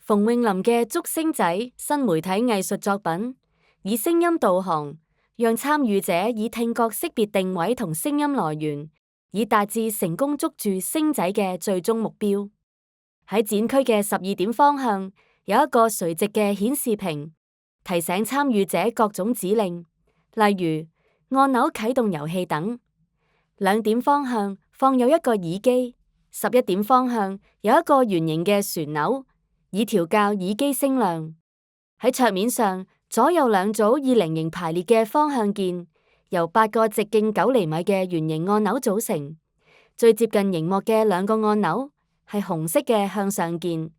馮詠琳嘅竹星仔新媒體藝術作品，以聲音導航，讓參與者以聽覺識別定位同聲音來源，以達至成功捉住星仔嘅最終目標。喺展區嘅12點方向，有一個垂直嘅顯示屏，提醒參與者各種指令，例如按鈕啟動遊戲等。2點方向放有一個耳機，11點方向有一個圓形嘅旋鈕，以調校耳機聲量。喺桌面上，左右2組以菱形排列嘅方向鍵，由8個直徑9厘米嘅圓形按鈕組成。最接近熒幕嘅2個按鈕係紅色嘅向上鍵，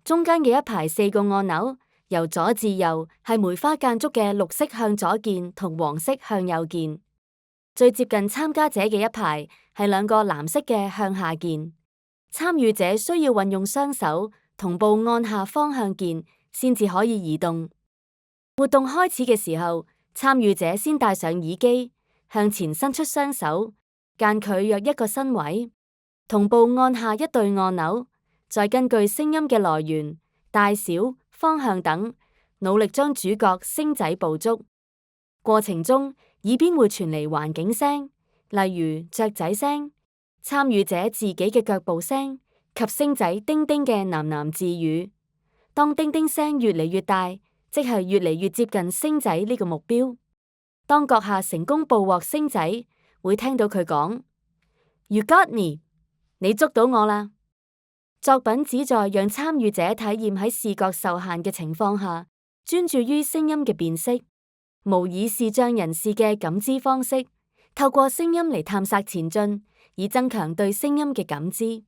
中間嘅一排4個按鈕由左至右係梅花間竹嘅綠色向左鍵同黃色向右鍵。最接近參加者嘅一排係2個藍色嘅向下鍵，參與者需要運用雙手同步按下方向鍵先至可以移動。活動開始嘅時候，參與者先戴上耳機，向前伸出雙手，間距約1個身位，同步按下一對按鈕，再根據聲音嘅來源、大小、方向等，努力將主角星仔捕捉。過程中，耳邊會傳嚟環境聲，例如雀仔聲、參與者自己嘅腳步聲及星仔叮叮嘅喃喃自語。當叮叮聲越嚟越大，即係越嚟越接近星仔呢個目標。當閣下成功捕獲星仔，會聽到佢講：You got me， 你捉到我啦。作品旨在讓參與者體驗喺視覺受限嘅情況下，專注於聲音嘅辨識，模擬視障人士嘅感知方式，透過聲音嚟探索前進，以增強對聲音嘅感知。